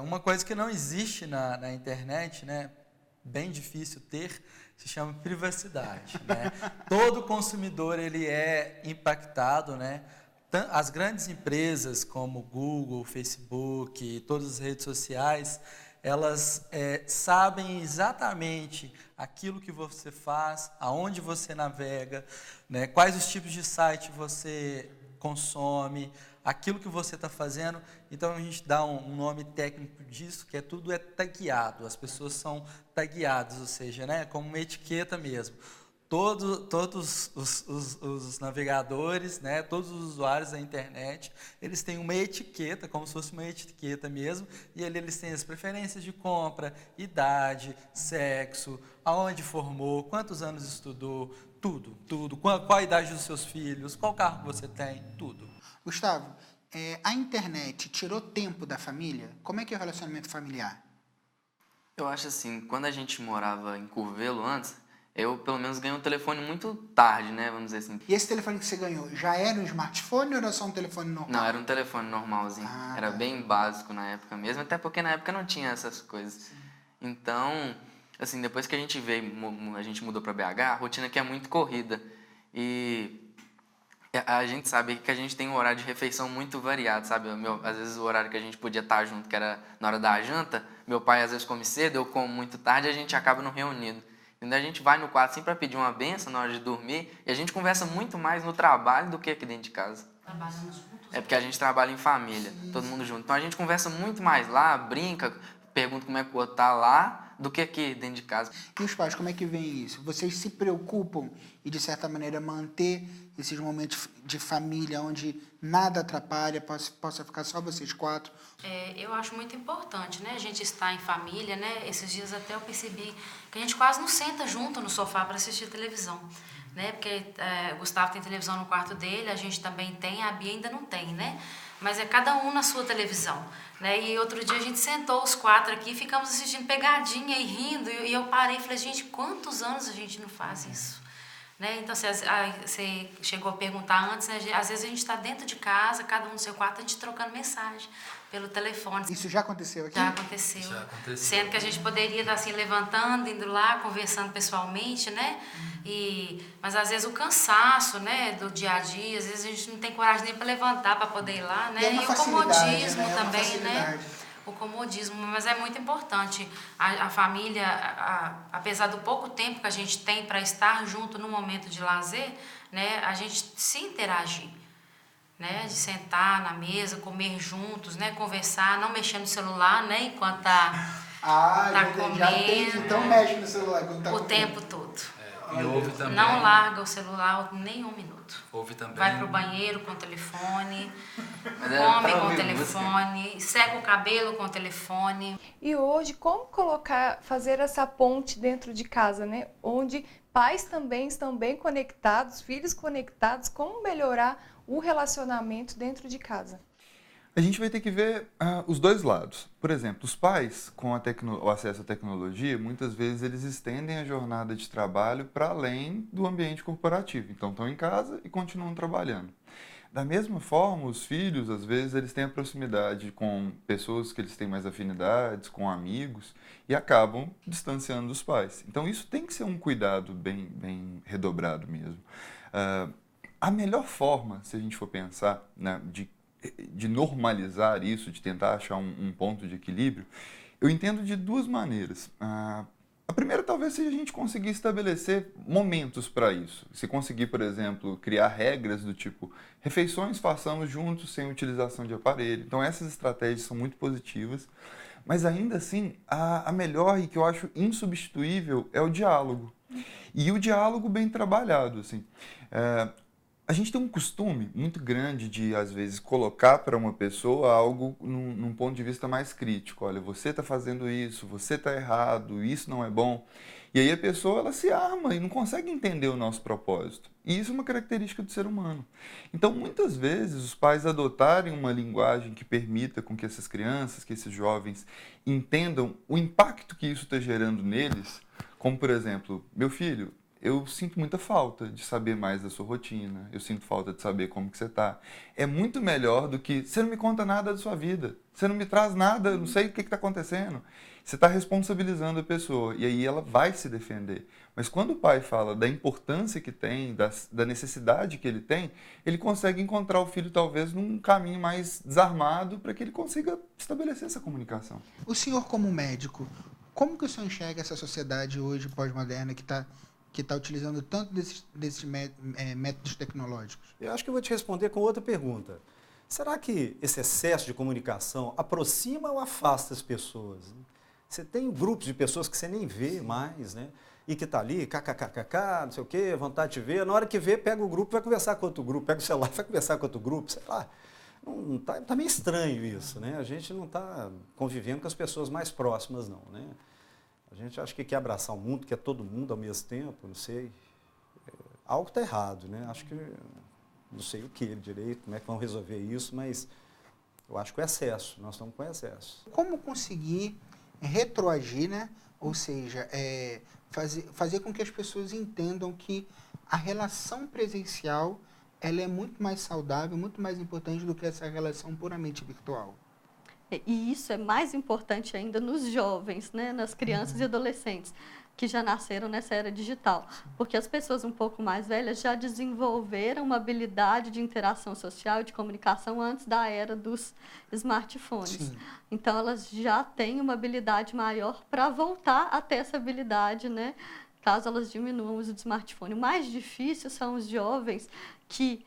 Uma coisa que não existe na internet, né, bem difícil ter, se chama privacidade. Né? Todo consumidor ele é impactado, né? As grandes empresas como Google, Facebook, todas as redes sociais, elas sabem exatamente aquilo que você faz, aonde você navega, né, quais os tipos de site você consome, aquilo que você está fazendo. Então, a gente dá um nome técnico disso, que tudo é tagueado, as pessoas são tagueadas, ou seja, né, como uma etiqueta mesmo. Todos os navegadores, né, todos os usuários da internet, eles têm uma etiqueta, como se fosse uma etiqueta mesmo, e ali eles têm as preferências de compra, idade, sexo, aonde formou, quantos anos estudou, tudo. Qual a idade dos seus filhos, qual carro que você tem, tudo. Gustavo, a internet tirou tempo da família? Como é que é o relacionamento familiar? Eu acho assim, quando a gente morava em Curvelo antes, eu, pelo menos, ganhei um telefone muito tarde, né? Vamos dizer assim. E esse telefone que você ganhou, já era um smartphone ou era só um telefone normal? Não, era um telefone normalzinho. Era bem básico na época mesmo, até porque na época não tinha essas coisas. Sim. Então, assim, depois que a gente a gente mudou para BH, a rotina aqui é muito corrida. E a gente sabe que a gente tem um horário de refeição muito variado, sabe? Às vezes o horário que a gente podia estar junto, que era na hora da janta, meu pai às vezes come cedo, eu como muito tarde, e a gente acaba não reunido. A gente vai no quarto assim para pedir uma benção na hora de dormir e a gente conversa muito mais no trabalho do que aqui dentro de casa. Trabalhamos juntos. É porque a gente trabalha em família, todo mundo junto. Então a gente conversa muito mais lá, brinca, pergunta como é que o outro tá lá, do que aqui dentro de casa. E os pais, como é que veem isso? Vocês se preocupam e, de certa maneira, manter esses momentos de família onde nada atrapalha, possa ficar só vocês quatro? Eu acho muito importante, né? A gente estar em família, né? Esses dias até eu percebi que a gente quase não senta junto no sofá para assistir televisão, né? Porque o Gustavo tem televisão no quarto dele, a gente também tem, a Bia ainda não tem, né? Mas é cada um na sua televisão, né? E outro dia a gente sentou os quatro aqui, ficamos assistindo pegadinha e rindo, e eu parei e falei, gente, quantos anos a gente não faz isso? Né? Então, você chegou a perguntar antes, né? Às vezes a gente está dentro de casa, cada um no seu quarto, a gente trocando mensagem pelo telefone. Isso já aconteceu aqui? Já aconteceu. Sendo que a gente poderia estar assim, levantando, indo lá, conversando pessoalmente, né? Mas às vezes o cansaço, né, do dia a dia, às vezes a gente não tem coragem nem para levantar, para poder ir lá, né? E o comodismo, né? Também, né? O comodismo, mas é muito importante. A família, apesar do pouco tempo que a gente tem para estar junto no momento de lazer, né, a gente se interagir, né, de sentar na mesa, comer juntos, né, conversar, não mexer no celular, né, enquanto tá comendo. Já tem, então mexe no celular quando tá o comendo. Tempo todo. E houve também, não larga o celular nem um minuto. Houve também. Vai pro banheiro com o telefone, come com o telefone, seca o cabelo com o telefone. E hoje, como fazer essa ponte dentro de casa, né? Onde Pais também estão bem conectados, filhos conectados. Como melhorar o relacionamento dentro de casa? A gente vai ter que ver os dois lados. Por exemplo, os pais, com o acesso à tecnologia, muitas vezes eles estendem a jornada de trabalho para além do ambiente corporativo. Então, estão em casa e continuam trabalhando. Da mesma forma, os filhos, às vezes, eles têm a proximidade com pessoas que eles têm mais afinidades, com amigos, e acabam distanciando dos pais. Então, isso tem que ser um cuidado bem redobrado mesmo. A melhor forma, se a gente for pensar, né, de normalizar isso, de tentar achar um ponto de equilíbrio, eu entendo de duas maneiras. A primeira talvez seja a gente conseguir estabelecer momentos para isso. Se conseguir, por exemplo, criar regras do tipo, refeições façamos juntos sem utilização de aparelho. Então essas estratégias são muito positivas, mas ainda assim, a melhor e que eu acho insubstituível é o diálogo. E o diálogo bem trabalhado, assim. A gente tem um costume muito grande de, às vezes, colocar para uma pessoa algo num ponto de vista mais crítico. Olha, você está fazendo isso, você está errado, isso não é bom. E aí a pessoa ela se arma e não consegue entender o nosso propósito. E isso é uma característica do ser humano. Então, muitas vezes, os pais adotarem uma linguagem que permita com que essas crianças, que esses jovens entendam o impacto que isso está gerando neles, como, por exemplo, meu filho, eu sinto muita falta de saber mais da sua rotina, eu sinto falta de saber como que você está. É muito melhor do que, você não me conta nada da sua vida, você não me traz nada, eu não sei o que está acontecendo. Você está responsabilizando a pessoa e aí ela vai se defender. Mas quando o pai fala da importância que tem, da necessidade que ele tem, ele consegue encontrar o filho talvez num caminho mais desarmado para que ele consiga estabelecer essa comunicação. O senhor como médico, como que o senhor enxerga essa sociedade hoje pós-moderna que está utilizando tanto desses métodos tecnológicos? Eu acho que eu vou te responder com outra pergunta. Será que esse excesso de comunicação aproxima ou afasta as pessoas? Você tem grupos de pessoas que você nem vê mais, né? E que está ali, kkkk, não sei o quê, vontade de ver. Na hora que vê, pega o grupo, vai conversar com outro grupo. Pega o celular, vai conversar com outro grupo, sei lá. Tá meio estranho isso, né? A gente não está convivendo com as pessoas mais próximas, não, né? A gente acha que quer abraçar o mundo, quer todo mundo ao mesmo tempo, não sei. Algo está errado, né? Acho que, não sei o que direito, como é que vão resolver isso, mas eu acho que o excesso, nós estamos com excesso. Como conseguir retroagir, né? Ou seja, fazer com que as pessoas entendam que a relação presencial ela é muito mais saudável, muito mais importante do que essa relação puramente virtual. E isso é mais importante ainda nos jovens, né? Nas crianças e adolescentes, que já nasceram nessa era digital. Porque as pessoas um pouco mais velhas já desenvolveram uma habilidade de interação social e de comunicação antes da era dos smartphones. Sim. Então, elas já têm uma habilidade maior para voltar a ter essa habilidade, né? Caso elas diminuam o uso do smartphone. O mais difícil são os jovens que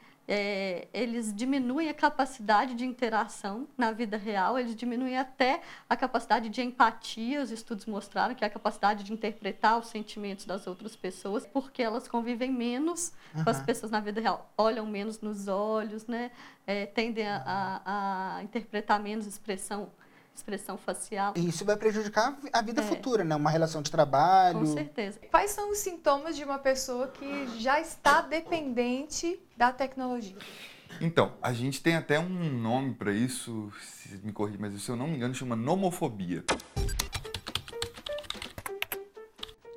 eles diminuem a capacidade de interação na vida real, eles diminuem até a capacidade de empatia, os estudos mostraram que é a capacidade de interpretar os sentimentos das outras pessoas, porque elas convivem menos com as pessoas na vida real, olham menos nos olhos, né? Tendem a interpretar menos expressão facial. E isso vai prejudicar a vida futura, né? Uma relação de trabalho. Com certeza. Quais são os sintomas de uma pessoa que já está dependente da tecnologia? Então, a gente tem até um nome para isso, se me corrija, mas se eu não me engano, chama nomofobia.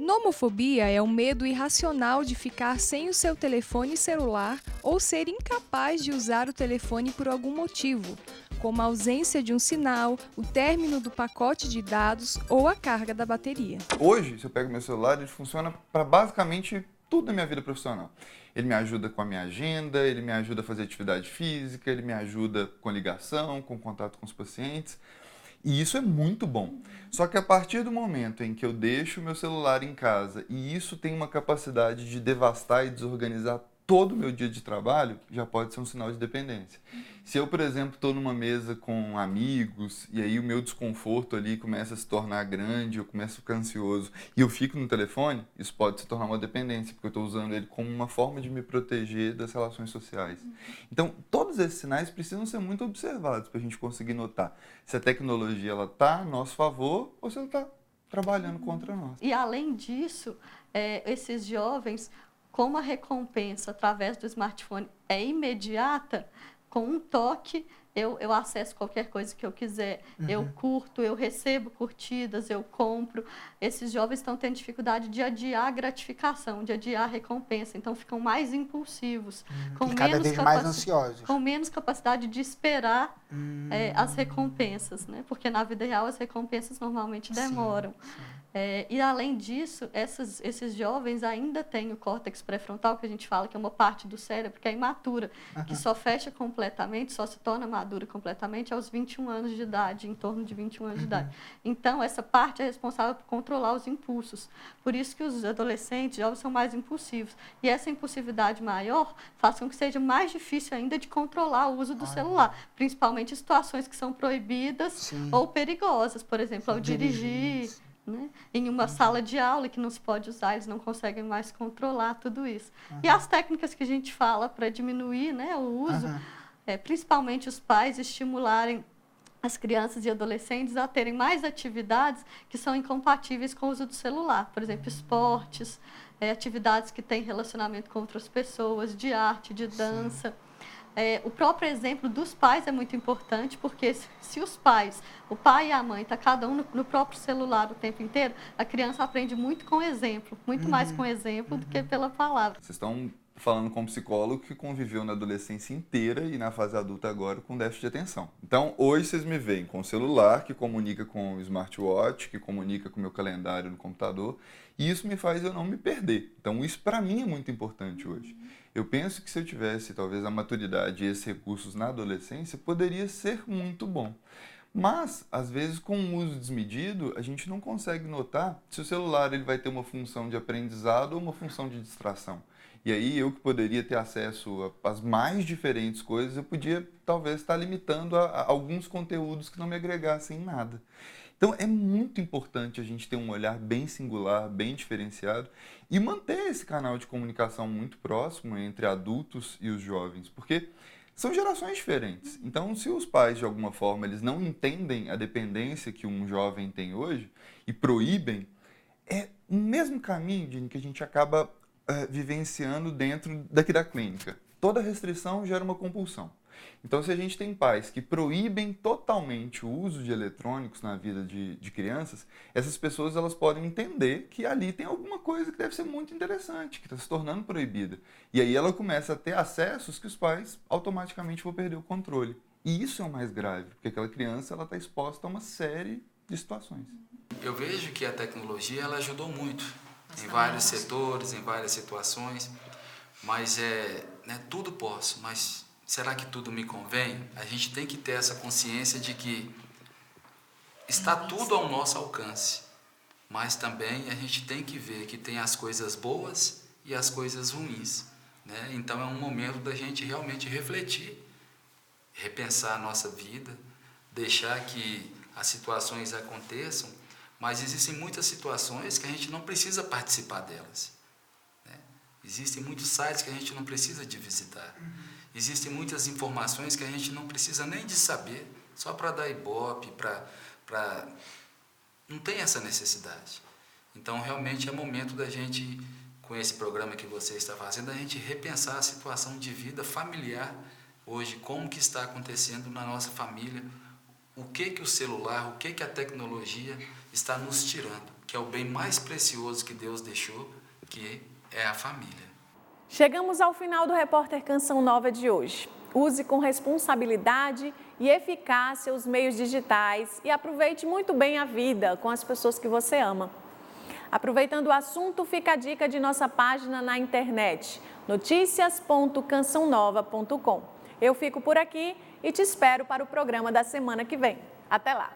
Nomofobia é o medo irracional de ficar sem o seu telefone celular ou ser incapaz de usar o telefone por algum motivo, como a ausência de um sinal, o término do pacote de dados ou a carga da bateria. Hoje, se eu pego meu celular, ele funciona para basicamente tudo na minha vida profissional. Ele me ajuda com a minha agenda, ele me ajuda a fazer atividade física, ele me ajuda com ligação, com contato com os pacientes. E isso é muito bom. Só que a partir do momento em que eu deixo o meu celular em casa e isso tem uma capacidade de devastar e desorganizar todo o meu dia de trabalho, já pode ser um sinal de dependência. Se eu, por exemplo, estou numa mesa com amigos e aí o meu desconforto ali começa a se tornar grande, eu começo a ficar ansioso e eu fico no telefone, isso pode se tornar uma dependência, porque eu estou usando ele como uma forma de me proteger das relações sociais. Então, todos esses sinais precisam ser muito observados para a gente conseguir notar se a tecnologia está a nosso favor ou se ela está trabalhando contra nós. E além disso, esses jovens, como a recompensa através do smartphone é imediata, com um toque eu acesso qualquer coisa que eu quiser, eu curto, eu recebo curtidas, eu compro. Esses jovens estão tendo dificuldade de adiar a gratificação, de adiar a recompensa, então ficam mais impulsivos, com cada vez mais ansiosos. Com menos capacidade de esperar as recompensas, né? Porque na vida real as recompensas normalmente demoram. E além disso, esses jovens ainda têm o córtex pré-frontal, que a gente fala que é uma parte do cérebro que é imatura, que só fecha completamente, só se torna madura completamente aos 21 anos de idade, em torno de 21 anos de idade. Então, essa parte é responsável por controlar os impulsos. Por isso que os adolescentes, jovens, são mais impulsivos. E essa impulsividade maior faz com que seja mais difícil ainda de controlar o uso do celular, principalmente em situações que são proibidas ou perigosas, por exemplo, ao dirigir. Né? Em uma sala de aula que não se pode usar, eles não conseguem mais controlar tudo isso. E as técnicas que a gente fala para diminuir, né, o uso, principalmente os pais estimularem as crianças e adolescentes a terem mais atividades que são incompatíveis com o uso do celular. Por exemplo, esportes, atividades que têm relacionamento com outras pessoas, de arte, de dança. O próprio exemplo dos pais é muito importante, porque se os pais, o pai e a mãe, está cada um no próprio celular o tempo inteiro, a criança aprende muito com exemplo, muito mais com exemplo do que pela palavra. Vocês estão falando com um psicólogo que conviveu na adolescência inteira e na fase adulta agora com déficit de atenção. Então, hoje vocês me veem com o celular, que comunica com o smartwatch, que comunica com o meu calendário no computador, e isso me faz eu não me perder. Então, isso para mim é muito importante hoje. Eu penso que se eu tivesse, talvez, a maturidade e esses recursos na adolescência, poderia ser muito bom. Mas, às vezes, com o uso desmedido, a gente não consegue notar se o celular ele vai ter uma função de aprendizado ou uma função de distração. E aí, eu que poderia ter acesso às mais diferentes coisas, eu podia, talvez, estar limitando a alguns conteúdos que não me agregassem em nada. Então, é muito importante a gente ter um olhar bem singular, bem diferenciado e manter esse canal de comunicação muito próximo entre adultos e os jovens, porque são gerações diferentes. Então, se os pais, de alguma forma, eles não entendem a dependência que um jovem tem hoje e proíbem, é o mesmo caminho de que a gente acaba vivenciando dentro daqui da clínica. Toda restrição gera uma compulsão. Então, se a gente tem pais que proíbem totalmente o uso de eletrônicos na vida de crianças, essas pessoas elas podem entender que ali tem alguma coisa que deve ser muito interessante, que está se tornando proibida. E aí ela começa a ter acessos que os pais automaticamente vão perder o controle. E isso é o mais grave, porque aquela criança está exposta a uma série de situações. Eu vejo que a tecnologia ela ajudou muito em vários setores, em várias situações, mas tudo posso, mas será que tudo me convém? A gente tem que ter essa consciência de que está tudo ao nosso alcance, mas também a gente tem que ver que tem as coisas boas e as coisas ruins, né? Então é um momento da gente realmente refletir, repensar a nossa vida, deixar que as situações aconteçam, mas existem muitas situações que a gente não precisa participar delas, né? Existem muitos sites que a gente não precisa de visitar. Existem muitas informações que a gente não precisa nem de saber, só para dar ibope, não tem essa necessidade. Então, realmente é momento da gente, com esse programa que você está fazendo, a gente repensar a situação de vida familiar hoje, como que está acontecendo na nossa família, o que o celular, o que a tecnologia está nos tirando, que é o bem mais precioso que Deus deixou, que é a família. Chegamos ao final do Repórter Canção Nova de hoje. Use com responsabilidade e eficácia os meios digitais e aproveite muito bem a vida com as pessoas que você ama. Aproveitando o assunto, fica a dica de nossa página na internet, noticias.cançãonova.com. Eu fico por aqui e te espero para o programa da semana que vem. Até lá!